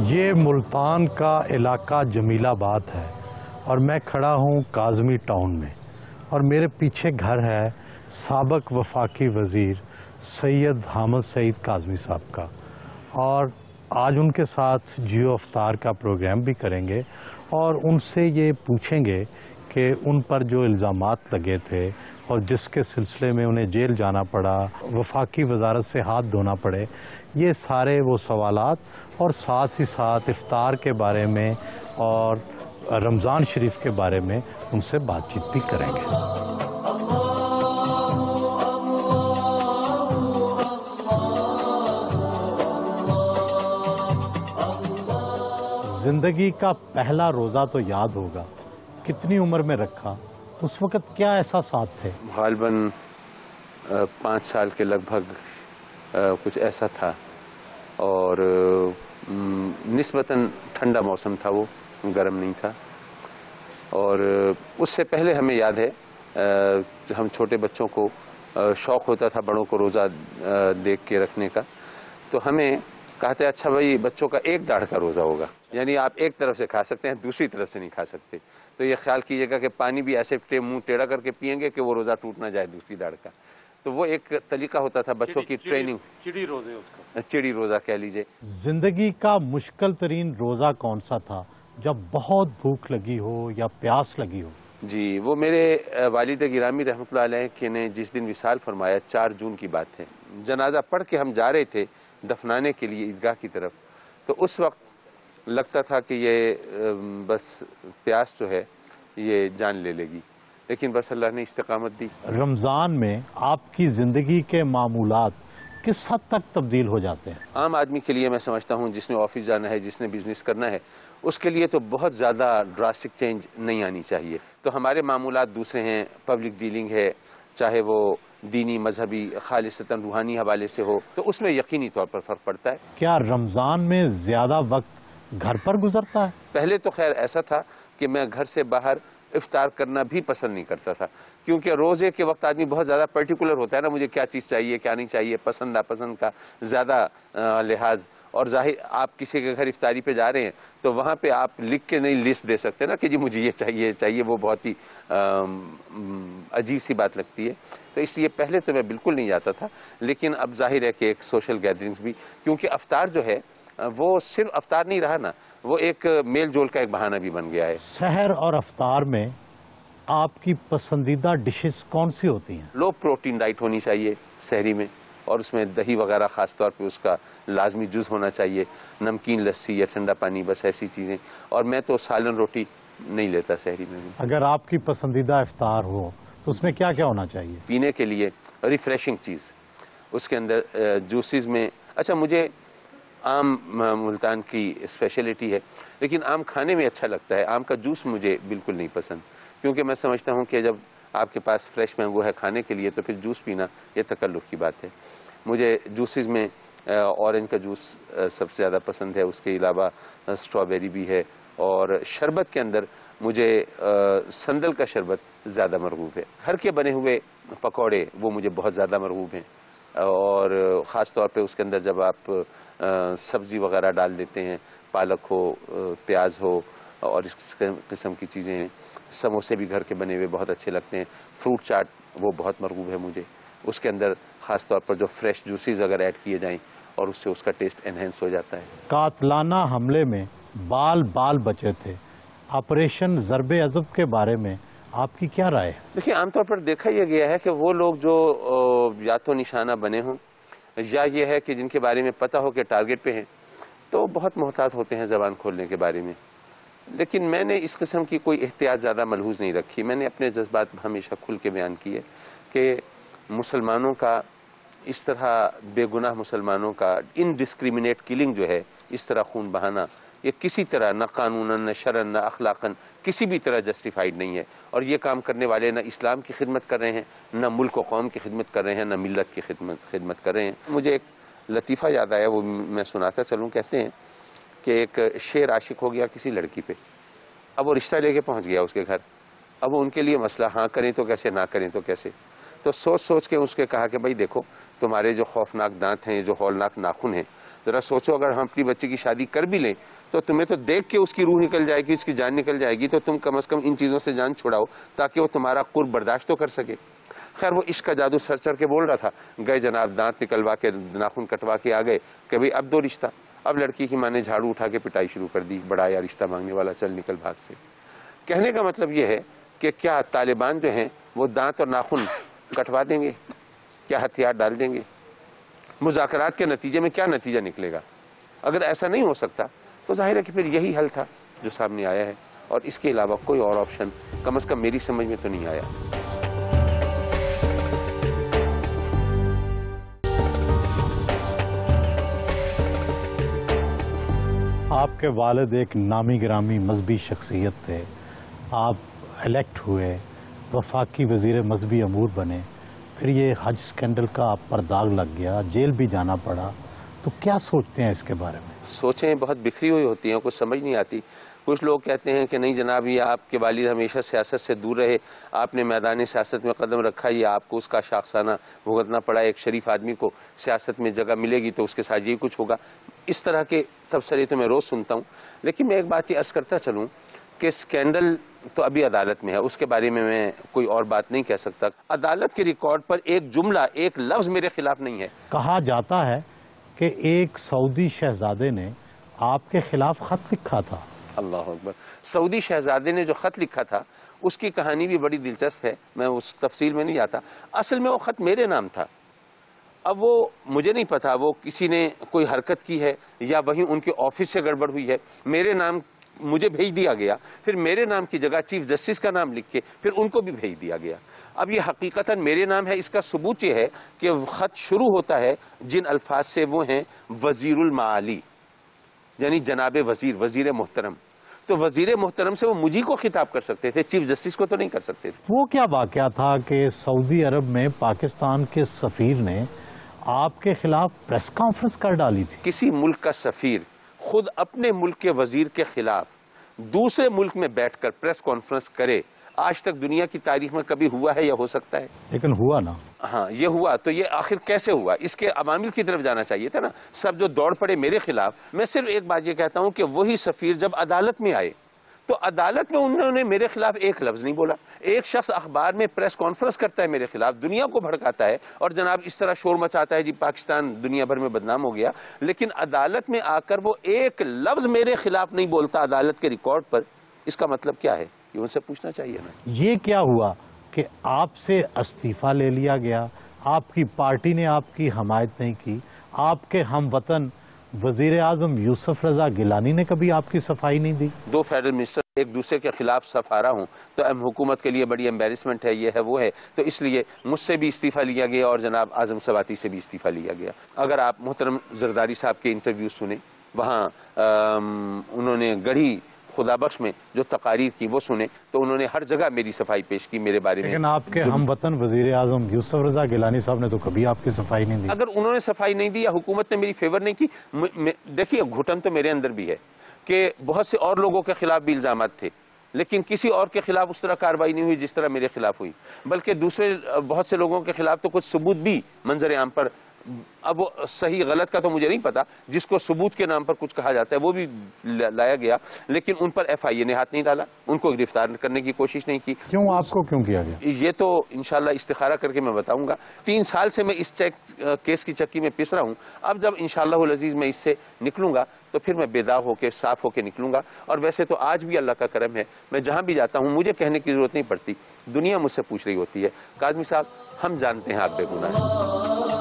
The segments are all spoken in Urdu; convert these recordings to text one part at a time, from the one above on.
یہ ملتان کا علاقہ جمیل آباد ہے اور میں کھڑا ہوں کاظمی ٹاؤن میں، اور میرے پیچھے گھر ہے سابق وفاقی وزیر سید حامد سعید کاظمی صاحب کا، اور آج ان کے ساتھ جیو افطار کا پروگرام بھی کریں گے اور ان سے یہ پوچھیں گے کہ ان پر جو الزامات لگے تھے اور جس کے سلسلے میں انہیں جیل جانا پڑا، وفاقی وزارت سے ہاتھ دھونا پڑے، یہ سارے وہ سوالات، اور ساتھ ہی ساتھ افطار کے بارے میں اور رمضان شریف کے بارے میں ان سے بات چیت بھی کریں گے۔ زندگی کا پہلا روزہ تو یاد ہوگا، کتنی عمر میں رکھا؟ اس وقت کیا احساسات تھے؟ غالباً 5 سال کے لگ بھگ کچھ ایسا تھا، اور نسبتاً ٹھنڈا موسم تھا، وہ گرم نہیں تھا۔ اور اس سے پہلے ہمیں یاد ہے ہم چھوٹے بچوں کو شوق ہوتا تھا بڑوں کو روزہ دیکھ کے رکھنے کا، تو ہمیں کہتے اچھا بھائی بچوں کا ایک داڑھ کا روزہ ہوگا، یعنی آپ ایک طرف سے کھا سکتے ہیں، دوسری طرف سے نہیں کھا سکتے، تو یہ خیال کیجیے گا کہ پانی بھی ایسے منہ ٹیڑھا کر کے پیئیں گے کہ وہ روزہ ٹوٹ نہ جائے دوسری داڑھ کا۔ تو وہ ایک طریقہ ہوتا تھا بچوں کی ٹریننگ، چڑی روزے، اس کا چڑی روزہ کہہ لیجئے۔ زندگی کا مشکل ترین روزہ کون سا تھا جب بہت بھوک لگی ہو یا پیاس لگی ہو؟ جی، وہ میرے والد گرامی رحمۃ اللہ علیہ کے نے جس دن وصال فرمایا 4 جون کی بات ہے، جنازہ پڑھ کے ہم جا رہے تھے دفنانے کے لیے عیدگاہ کی طرف، تو اس وقت لگتا تھا کہ یہ بس پیاس جو ہے یہ جان لے لے گی، لیکن بس اللہ نے استقامت دی۔ رمضان میں آپ کی زندگی کے معمولات کس حد تک تبدیل ہو جاتے ہیں؟ عام آدمی کے لیے میں سمجھتا ہوں جس نے آفس جانا ہے، جس نے بزنس کرنا ہے، اس کے لیے تو بہت زیادہ ڈراسٹک چینج نہیں آنی چاہیے۔ تو ہمارے معمولات دوسرے ہیں، پبلک ڈیلنگ ہے، چاہے وہ دینی مذہبی خالصتاً روحانی حوالے سے ہو، تو اس میں یقینی طور پر فرق پڑتا ہے۔ کیا رمضان میں زیادہ وقت گھر پر گزرتا ہے؟ پہلے تو خیر ایسا تھا کہ میں گھر سے باہر افطار کرنا بھی پسند نہیں کرتا تھا، کیونکہ روزے کے وقت آدمی بہت زیادہ پرٹیکولر ہوتا ہے نا، مجھے کیا چیز چاہیے کیا نہیں چاہیے، پسند ناپسند کا زیادہ لحاظ، اور ظاہر آپ کسی کے گھر افطاری پہ جا رہے ہیں تو وہاں پہ آپ لکھ کے نہیں لسٹ دے سکتے نا کہ جی مجھے یہ چاہیے، وہ بہت ہی عجیب سی بات لگتی ہے۔ تو اس لیے پہلے تو میں بالکل نہیں جاتا تھا، لیکن اب ظاہر ہے کہ ایک سوشل گیدرنگز بھی، کیونکہ افطار جو ہے وہ صرف افطار نہیں رہا نا، وہ ایک میل جول کا ایک بہانہ بھی بن گیا ہے۔ سحر اور افطار میں آپ کی پسندیدہ ڈشز کون سی ہوتی ہیں؟ لو پروٹین ڈائٹ ہونی چاہیے سحری میں، اور اس میں دہی وغیرہ خاص طور پہ اس کا لازمی جز ہونا چاہیے، نمکین لسی یا ٹھنڈا پانی، بس ایسی چیزیں، اور میں تو سالن روٹی نہیں لیتا سحری میں۔ اگر آپ کی پسندیدہ افطار ہو تو اس میں کیا کیا ہونا چاہیے؟ پینے کے لیے ریفریشنگ چیز، اس کے اندر جوسز میں، اچھا مجھے آم ملتان کی اسپیشلٹی ہے، لیکن آم کھانے میں اچھا لگتا ہے، آم کا جوس مجھے بالکل نہیں پسند، کیونکہ میں سمجھتا ہوں کہ جب آپ کے پاس فریش مینگو ہے کھانے کے لیے تو پھر جوس پینا یہ تکلف کی بات ہے۔ مجھے جوسز میں اورنج کا جوس سب سے زیادہ پسند ہے، اس کے علاوہ اسٹرابیری بھی ہے، اور شربت کے اندر مجھے سندل کا شربت زیادہ مرغوب ہے۔ گھر کے بنے ہوئے پکوڑے وہ مجھے بہت زیادہ مرغوب ہیں، اور خاص طور پہ اس کے اندر جب آپ سبزی وغیرہ ڈال دیتے ہیں، پالک ہو، پیاز ہو، اور اس قسم کی چیزیں ہیں۔ سموسے بھی گھر کے بنے ہوئے بہت اچھے لگتے ہیں۔ فروٹ چاٹ وہ بہت مرغوب ہے مجھے، اس کے اندر خاص طور پر جو فریش جوسز اگر ایڈ کیے جائیں اور اس سے اس کا ٹیسٹ انہینس ہو جاتا ہے۔ قاتلانہ حملے میں بال بچے تھے، آپریشن ضرب عضب کے بارے میں آپ کی کیا رائے ہے؟ دیکھیے، عام طور پر دیکھا یہ گیا ہے کہ وہ لوگ جو یا تو نشانہ بنے ہوں، یا یہ ہے کہ جن کے بارے میں پتہ ہو کہ ٹارگٹ پہ ہیں، تو بہت محتاط ہوتے ہیں زبان کھولنے کے بارے میں۔ لیکن میں نے اس قسم کی کوئی احتیاط زیادہ ملحوظ نہیں رکھی، میں نے اپنے جذبات ہمیشہ کھل کے بیان کیے کہ مسلمانوں کا اس طرح بے گناہ مسلمانوں کا انڈسکریمنیٹ کلنگ جو ہے، اس طرح خون بہانا، یہ کسی طرح نہ قانوناً نہ شرعاً نہ اخلاقاً کسی بھی طرح جسٹیفائیڈ نہیں ہے، اور یہ کام کرنے والے نہ اسلام کی خدمت کر رہے ہیں، نہ ملک و قوم کی خدمت کر رہے ہیں، نہ ملت کی خدمت کر رہے ہیں۔ مجھے ایک لطیفہ یاد آیا، وہ میں سناتا چلوں۔ کہتے ہیں کہ ایک شیر عاشق ہو گیا کسی لڑکی پہ، اب وہ رشتہ لے کے پہنچ گیا اس کے گھر۔ اب ان کے لیے مسئلہ، ہاں کریں تو کیسے، نہ کریں تو کیسے۔ تو سوچ کے اس کے کہا کہ بھائی دیکھو، تمہارے جو خوفناک دانت ہیں، جو ہولناک ناخن ہیں، ذرا سوچو اگر ہم اپنی بچی کی شادی کر بھی لیں تو تمہیں تو دیکھ کے اس کی روح نکل جائے گی، اس کی جان نکل جائے گی، تو تم کم از کم ان چیزوں سے جان چھڑاؤ تاکہ وہ تمہارا قرب برداشت تو کر سکے۔ خیر وہ عشق کا جادو سر چڑھ کے بول رہا تھا، گئے جناب دانت نکلوا کے ناخن کٹوا کے آ گئے کہ بھائی اب دو رشتہ۔ اب لڑکی کی ماں نے جھاڑو اٹھا کے پٹائی شروع کر دی، بڑا یا رشتہ مانگنے والا، چل نکل بھاگ سے۔ کہنے کا مطلب یہ ہے کہ کیا طالبان جو ہیں وہ دانت اور ناخن کٹوا دیں گے؟ کیا ہتھیار ڈال دیں گے؟ مذاکرات کے نتیجے میں کیا نتیجہ نکلے گا؟ اگر ایسا نہیں ہو سکتا تو ظاہر ہے کہ پھر یہی حل تھا جو سامنے آیا ہے، اور اس کے علاوہ کوئی اور آپشن کم از کم میری سمجھ میں تو نہیں آیا۔ آپ کے والد ایک نامی گرامی مذہبی شخصیت تھے، آپ الیکٹ ہوئے، وفاقی وزیر مذہبی امور بنے، پھر یہ حج سکینڈل کا آپ پر داغ لگ گیا، جیل بھی جانا پڑا، تو کیا سوچتے ہیں اس کے بارے میں؟ سوچیں بہت بکھری ہوئی ہوتی ہیں، کچھ سمجھ نہیں آتی۔ کچھ لوگ کہتے ہیں کہ نہیں جناب، یہ آپ کے والد ہمیشہ سیاست سے دور رہے، آپ نے میدان سیاست میں قدم رکھا، یہ آپ کو اس کا شاخسانہ بھگتنا پڑا۔ ایک شریف آدمی کو سیاست میں جگہ ملے گی تو اس کے ساتھ یہ کچھ ہوگا۔ اس طرح کے تبصرے تو میں روز سنتا ہوں، لیکن میں ایک بات یہ عرض کرتا چلوں کہ اسکینڈل تو ابھی عدالت میں ہے، اس کے بارے میں کوئی اور بات نہیں کہہ سکتا۔ عدالت کے ریکارڈ پر ایک جملہ، ایک لفظ میرے خلاف نہیں ہے۔ کہا جاتا ہے کہ ایک سعودی شہزادے نے آپ کے خلاف خط لکھا تھا۔ اللہ اکبر۔ سعودی شہزادے نے جو خط لکھا تھا اس کی کہانی بھی بڑی دلچسپ ہے، میں اس تفصیل میں نہیں جاتا۔ اصل میں وہ خط میرے نام تھا۔ اب وہ مجھے نہیں پتا وہ کسی نے کوئی حرکت کی ہے یا وہیں ان کے آفس سے گڑبڑ ہوئی ہے، میرے نام مجھے بھیج دیا گیا، پھر میرے نام کی جگہ چیف جسٹس کا نام لکھ کے پھر ان کو بھی بھیج دیا گیا۔ اب یہ حقیقتاً میرے نام ہے، اس کا ثبوت یہ ہے کہ خط شروع ہوتا ہے جن الفاظ سے، وہ ہیں وزیر المعالی، یعنی جناب وزیر، وزیر محترم۔ تو وزیر محترم سے وہ مجھے کو خطاب کر سکتے تھے، چیف جسٹس کو تو نہیں کر سکتے تھے۔ وہ کیا واقعہ تھا کہ سعودی عرب میں پاکستان کے سفیر نے آپ کے خلاف پریس کانفرنس کر ڈالی تھی؟ کسی ملک کا سفیر خود اپنے ملک کے وزیر کے خلاف دوسرے ملک میں بیٹھ کر پریس کانفرنس کرے، آج تک دنیا کی تاریخ میں کبھی ہوا ہے یا ہو سکتا ہے؟ لیکن ہوا نا۔ ہاں یہ ہوا، تو یہ آخر کیسے ہوا؟ اس کے عوامل کی طرف جانا چاہیے تھا نا۔ سب جو دوڑ پڑے میرے خلاف، میں صرف ایک بات یہ کہتا ہوں کہ وہی سفیر جب عدالت میں آئے تو عدالت میں انہوں نے میرے خلاف ایک لفظ نہیں بولا۔ ایک شخص اخبار میں پریس کانفرنس کرتا ہے میرے خلاف، دنیا کو بھڑکاتا ہے اور جناب اس طرح شور مچاتا ہے جی پاکستان دنیا بھر میں بدنام ہو گیا، لیکن عدالت میں آ کر وہ ایک لفظ میرے خلاف نہیں بولتا عدالت کے ریکارڈ پر۔ اس کا مطلب کیا ہے؟ یہ ان سے پوچھنا چاہیے نا۔ یہ کیا ہوا کہ آپ سے استعفیٰ لے لیا گیا، آپ کی پارٹی نے آپ کی حمایت نہیں کی، آپ کے ہم وطن وزیر اعظم یوسف رضا گیلانی نے کبھی آپ کی صفائی نہیں دی؟ دو فیڈرل منسٹر ایک دوسرے کے خلاف صف آ رہا ہوں تو حکومت کے لیے بڑی ایمبیرسمنٹ ہے، یہ ہے وہ ہے، تو اس لیے مجھ سے بھی استعفیٰ لیا گیا اور جناب اعظم سواتی سے بھی استعفیٰ لیا گیا۔ اگر آپ محترم زرداری صاحب کے انٹرویو سنیں، وہاں انہوں نے گڑھی خدا بخش میں جو تقاریر کی وہ سنیں تو انہوں نے ہر جگہ میری صفائی پیش کی میرے بارے میں۔ لیکن آپ کے ہم وطن وزیر اعظم یوسف رضا گیلانی صاحب نے تو کبھی آپ کی صفائی نہیں دی۔ اگر انہوں نے صفائی نہیں دی یا حکومت نے میری فیور نہیں کی، دیکھیے گھٹن تو میرے اندر بھی ہے کہ بہت سے اور لوگوں کے خلاف بھی الزامات تھے، لیکن کسی اور کے خلاف اس طرح کارروائی نہیں ہوئی جس طرح میرے خلاف ہوئی، بلکہ دوسرے بہت سے لوگوں کے خلاف تو کچھ ثبوت بھی منظر عام پر، اب وہ صحیح غلط کا تو مجھے نہیں پتا، جس کو ثبوت کے نام پر کچھ کہا جاتا ہے وہ بھی لایا گیا، لیکن ان پر ایف آئی اے نے ہاتھ نہیں ڈالا، ان کو گرفتار کرنے کی کوشش نہیں کی۔ کیوں؟ آپ کو کیوں کیا گیا؟ یہ تو انشاءاللہ استخارہ کر کے میں بتاؤں گا۔ 3 سال سے میں اس کیس کی چکی میں پس رہا ہوں، اب جب انشاءاللہ العزیز میں اس سے نکلوں گا تو پھر میں بے داغ ہو کے صاف ہو کے نکلوں گا۔ اور ویسے تو آج بھی اللہ کا کرم ہے، میں جہاں بھی جاتا ہوں مجھے کہنے کی ضرورت نہیں پڑتی، دنیا مجھ سے پوچھ رہی ہوتی ہے کاظمی صاحب ہم جانتے ہیں آپ بے گناہ ہیں۔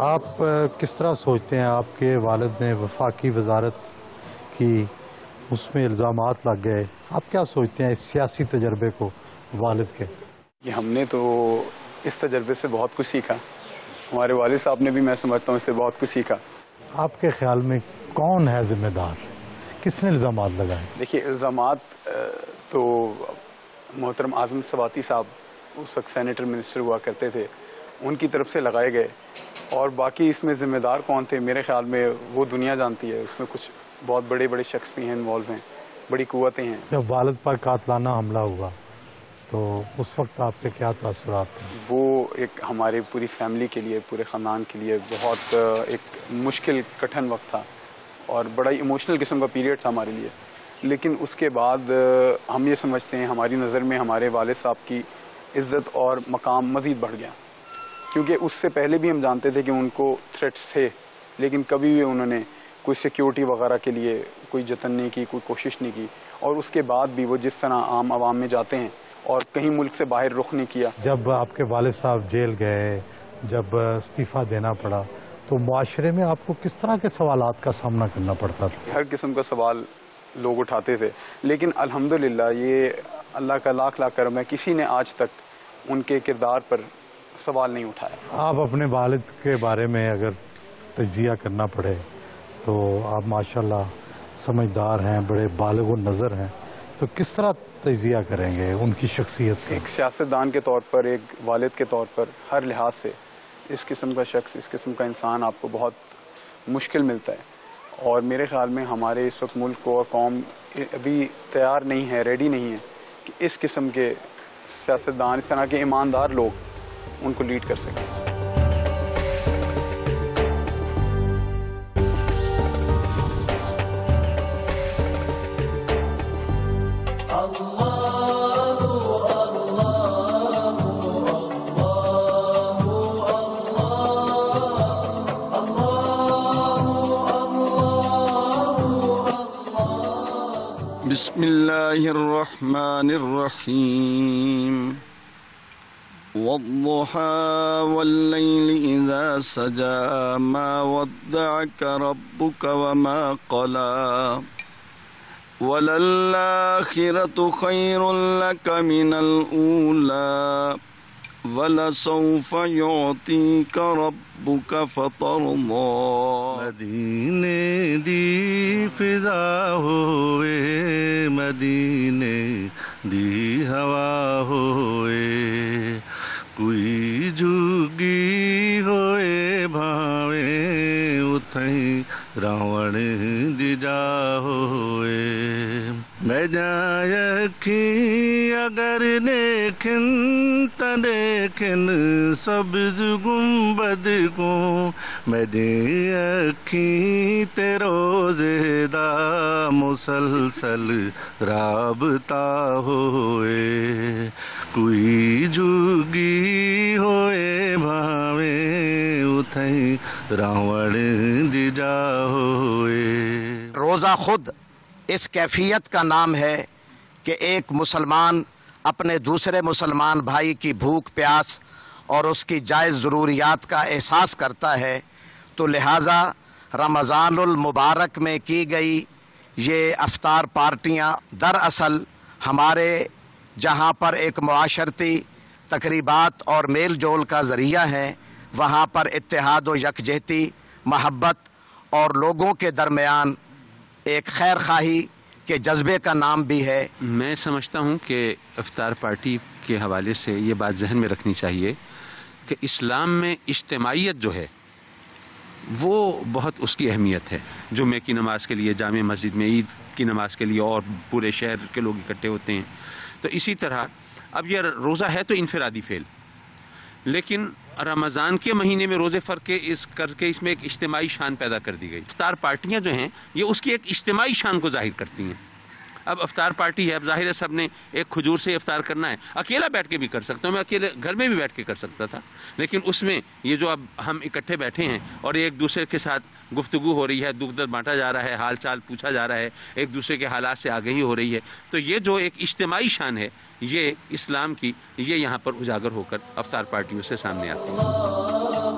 آپ کس طرح سوچتے ہیں آپ کے والد نے وفاقی وزارت کی اس میں الزامات لگ گئے. آپ کیا سوچتے ہیں اس سیاسی تجربے کو والد کے؟ کہ ہم نے تو اس تجربے سے بہت کچھ سیکھا. ہمارے والد صاحب نے بھی میں سمجھتا ہوں اس سے بہت کچھ سیکھا. آپ کے خیال میں کون ہے ذمہ دار؟ کس نے الزامات لگائے؟ دیکھیے الزامات تو محترم اعظم سواتی صاحب اس وقت سینیٹر منسٹر ہوا کرتے تھے، ان کی طرف سے لگائے گئے. اور باقی اس میں ذمہ دار کون تھے میرے خیال میں وہ دنیا جانتی ہے. اس میں کچھ بہت بڑے بڑے شخص بھی ہیں انوالو ہیں، بڑی قوتیں ہیں. جب والد پر قاتلانہ حملہ ہوا تو اس وقت آپ کے کیا تاثرات تھے؟ وہ ایک ہمارے پوری فیملی کے لیے، پورے خاندان کے لیے بہت ایک مشکل کٹھن وقت تھا اور بڑا ہی ایموشنل قسم کا پیریڈ تھا ہمارے لیے. لیکن اس کے بعد ہم یہ سمجھتے ہیں ہماری نظر میں ہمارے والد صاحب کی عزت اور مقام مزید بڑھ گیا، کیونکہ اس سے پہلے بھی ہم جانتے تھے کہ ان کو تھریٹس تھے، لیکن کبھی بھی انہوں نے کوئی سیکیورٹی وغیرہ کے لیے کوئی جتن نہیں کی، کوئی کوشش نہیں کی. اور اس کے بعد بھی وہ جس طرح عام عوام میں جاتے ہیں اور کہیں ملک سے باہر رخ نہیں کیا. جب آپ کے والد صاحب جیل گئے، جب استعفیٰ دینا پڑا، تو معاشرے میں آپ کو کس طرح کے سوالات کا سامنا کرنا پڑتا تھا؟ ہر قسم کا سوال لوگ اٹھاتے تھے، لیکن الحمدللہ یہ اللہ کا لاکھ لاکھ کرم ہے، کسی نے آج تک ان کے کردار پر سوال نہیں اٹھایا. آپ اپنے والد کے بارے میں اگر تجزیہ کرنا پڑے تو آپ ماشاءاللہ سمجھدار ہیں، بڑے بالغ النظر ہیں، تو کس طرح تجزیہ کریں گے ان کی شخصیت کا؟ ایک سیاستدان کے طور پر، ایک والد کے طور پر، ہر لحاظ سے اس قسم کا شخص، اس قسم کا انسان آپ کو بہت مشکل ملتا ہے. اور میرے خیال میں ہمارے اس وقت ملک کو اور قوم ابھی تیار نہیں ہے، ریڈی نہیں ہے کہ اس قسم کے سیاستدان، اس طرح کے ایماندار لوگ ان کو لیڈ کر سکیں. بسم اللہ الرحمن الرحیم والضحى والليل إذا سجى ما ودعك ربك وما قلى وللآخرة خير لك من الأولى ولسوف يعطيك ربك فترضى. مدینے دی فضا ہوئے، مدینے دی ہوا ہوئے، کوئی جھگی ہوئے بھاویں اتھیں راوڑ دی جا ہوئے. میں جائیں اگر دیکھن تا دیکھن سبز گنبد کو، میں اکھیں تے روزے دا مسلسل رابطہ ہوئے، کوئی جھگی ہوئے بھاویں اتھیں راوڑ دی جا ہوئے. روزہ خود اس کیفیت کا نام ہے کہ ایک مسلمان اپنے دوسرے مسلمان بھائی کی بھوک پیاس اور اس کی جائز ضروریات کا احساس کرتا ہے. تو لہٰذا رمضان المبارک میں کی گئی یہ افطار پارٹیاں دراصل ہمارے جہاں پر ایک معاشرتی تقریبات اور میل جول کا ذریعہ ہیں، وہاں پر اتحاد و یکجہتی، محبت اور لوگوں کے درمیان ایک خیر خواہی کے جذبے کا نام بھی ہے. میں سمجھتا ہوں کہ افطار پارٹی کے حوالے سے یہ بات ذہن میں رکھنی چاہیے کہ اسلام میں اجتماعیت جو ہے وہ بہت اس کی اہمیت ہے. جمعے کی نماز کے لیے جامع مسجد میں، عید کی نماز کے لیے اور پورے شہر کے لوگ اکٹھے ہوتے ہیں. تو اسی طرح اب یہ روزہ ہے تو انفرادی فعل، لیکن رمضان کے مہینے میں روزے فرق کے اس میں ایک اجتماعی شان پیدا کر دی گئی. افطار پارٹیاں جو ہیں یہ اس کی ایک اجتماعی شان کو ظاہر کرتی ہیں. اب افطار پارٹی ہے، اب ظاہر ہے سب نے ایک کھجور سے افطار کرنا ہے. اکیلا بیٹھ کے بھی کر سکتا ہوں، میں اکیلے گھر میں بھی بیٹھ کے کر سکتا تھا، لیکن اس میں یہ جو اب ہم اکٹھے بیٹھے ہیں اور ایک دوسرے کے ساتھ گفتگو ہو رہی ہے، دکھ درد بانٹا جا رہا ہے، حال چال پوچھا جا رہا ہے، ایک دوسرے کے حالات سے آگہی ہو رہی ہے، تو یہ جو ایک اجتماعی شان ہے یہ اسلام کی، یہ یہاں پر اجاگر ہو کر افطار پارٹیوں سے سامنے آتی ہے.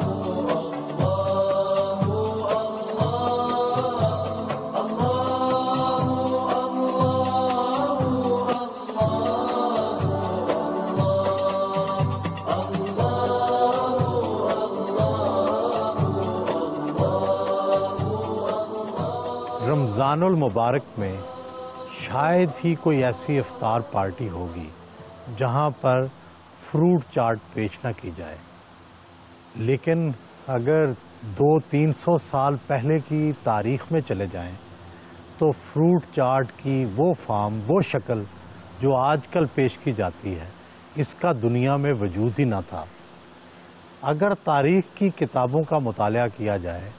رمضان المبارک میں شاید ہی کوئی ایسی افطار پارٹی ہوگی جہاں پر فروٹ چاٹ پیش نہ کی جائے، لیکن اگر 200-300 سال پہلے کی تاریخ میں چلے جائیں تو فروٹ چاٹ کی وہ فارم، وہ شکل جو آج کل پیش کی جاتی ہے، اس کا دنیا میں وجود ہی نہ تھا۔ اگر تاریخ کی کتابوں کا مطالعہ کیا جائے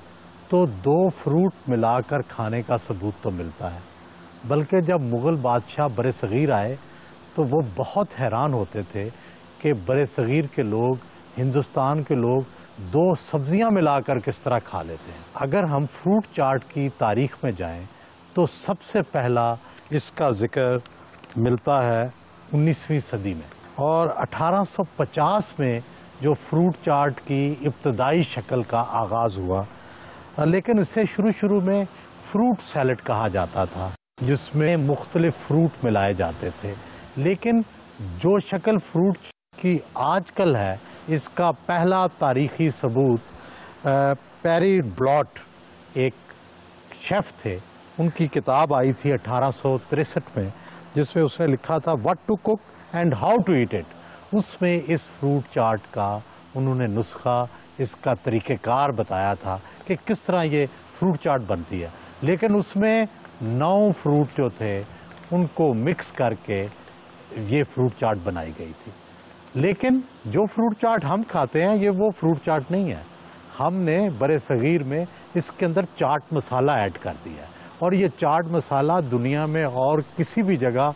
تو 2 فروٹ ملا کر کھانے کا ثبوت تو ملتا ہے، بلکہ جب مغل بادشاہ برصغیر آئے تو وہ بہت حیران ہوتے تھے کہ برصغیر کے لوگ، ہندوستان کے لوگ 2 سبزیاں ملا کر کس طرح کھا لیتے ہیں۔ اگر ہم فروٹ چاٹ کی تاریخ میں جائیں تو سب سے پہلا اس کا ذکر ملتا ہے 19ویں صدی میں، اور 1850 میں جو فروٹ چاٹ کی ابتدائی شکل کا آغاز ہوا، لیکن اسے شروع میں فروٹ سیلڈ کہا جاتا تھا، جس میں مختلف فروٹ ملائے جاتے تھے۔ لیکن جو شکل فروٹ کی آج کل ہے، اس کا پہلا تاریخی ثبوت پیری بلاٹ، ایک شیف تھے، ان کی کتاب آئی تھی 1863 میں، جس میں اس نے لکھا تھا what to cook and how to eat it. اس میں اس فروٹ چاٹ کا انہوں نے نسخہ، اس کا طریقہ کار بتایا تھا کہ کس طرح یہ فروٹ چاٹ بنتی ہے، لیکن اس میں 9 فروٹ جو تھے ان کو مکس کر کے یہ فروٹ چاٹ بنائی گئی تھی۔ لیکن جو فروٹ چاٹ ہم کھاتے ہیں یہ وہ فروٹ چاٹ نہیں ہے، ہم نے برصغیر میں اس کے اندر چاٹ مسالہ ایڈ کر دیا ہے، اور یہ چاٹ مسالہ دنیا میں اور کسی بھی جگہ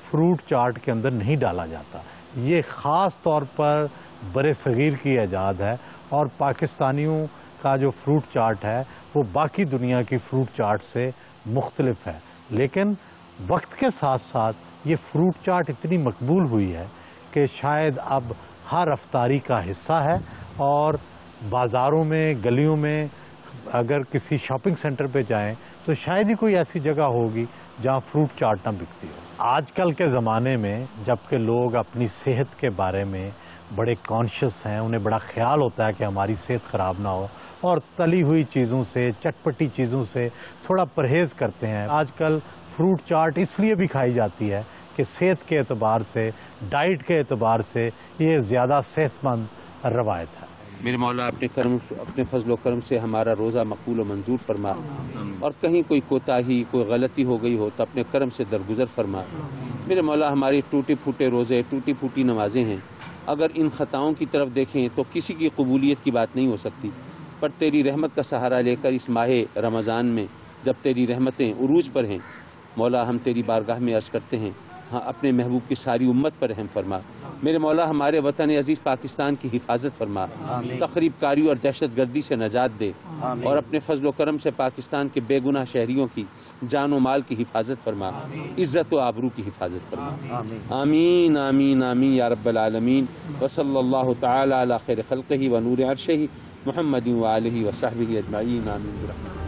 فروٹ چاٹ کے اندر نہیں ڈالا جاتا۔ یہ خاص طور پر برصغیر کی ایجاد ہے، اور پاکستانیوں کا جو فروٹ چاٹ ہے وہ باقی دنیا کی فروٹ چاٹ سے مختلف ہے۔ لیکن وقت کے ساتھ ساتھ یہ فروٹ چاٹ اتنی مقبول ہوئی ہے کہ شاید اب ہر افطاری کا حصہ ہے، اور بازاروں میں، گلیوں میں اگر کسی شاپنگ سینٹر پہ جائیں تو شاید ہی کوئی ایسی جگہ ہوگی جہاں فروٹ چاٹ نہ بکتی ہو۔ آج کل کے زمانے میں جب کہ لوگ اپنی صحت کے بارے میں بڑے کانشیس ہیں، انہیں بڑا خیال ہوتا ہے کہ ہماری صحت خراب نہ ہو، اور تلی ہوئی چیزوں سے، چٹپٹی چیزوں سے تھوڑا پرہیز کرتے ہیں۔ آج کل فروٹ چاٹ اس لیے بھی کھائی جاتی ہے کہ صحت کے اعتبار سے، ڈائٹ کے اعتبار سے یہ زیادہ صحت مند روایت ہے۔ میرے مولا اپنے فضل و کرم سے ہمارا روزہ مقبول و منظور فرما، اور کہیں کوئی کوتاہی، کوئی غلطی ہو گئی ہو تو اپنے کرم سے درگزر فرما۔ میرے مولا ہماری ٹوٹے پھوٹے روزے، ٹوٹی پھوٹی نمازیں ہیں، اگر ان خطاؤں کی طرف دیکھیں تو کسی کی قبولیت کی بات نہیں ہو سکتی، پر تیری رحمت کا سہارا لے کر اس ماہ رمضان میں جب تیری رحمتیں عروج پر ہیں، مولا ہم تیری بارگاہ میں عرض کرتے ہیں، ہاں اپنے محبوب کی ساری امت پر رحم فرما۔ میرے مولا ہمارے وطن عزیز پاکستان کی حفاظت فرما، تخریب کاری اور دہشت گردی سے نجات دے، اور اپنے فضل و کرم سے پاکستان کے بے گناہ شہریوں کی جان و مال کی حفاظت فرما، عزت و آبرو کی حفاظت فرما۔ آمین آمین آمین یا رب العالمین، وصلی اللہ تعالی علی خیر خلقہ و نور عرشہ محمد و آلہ و صحبہ اجمعین، آمین برحمتہ۔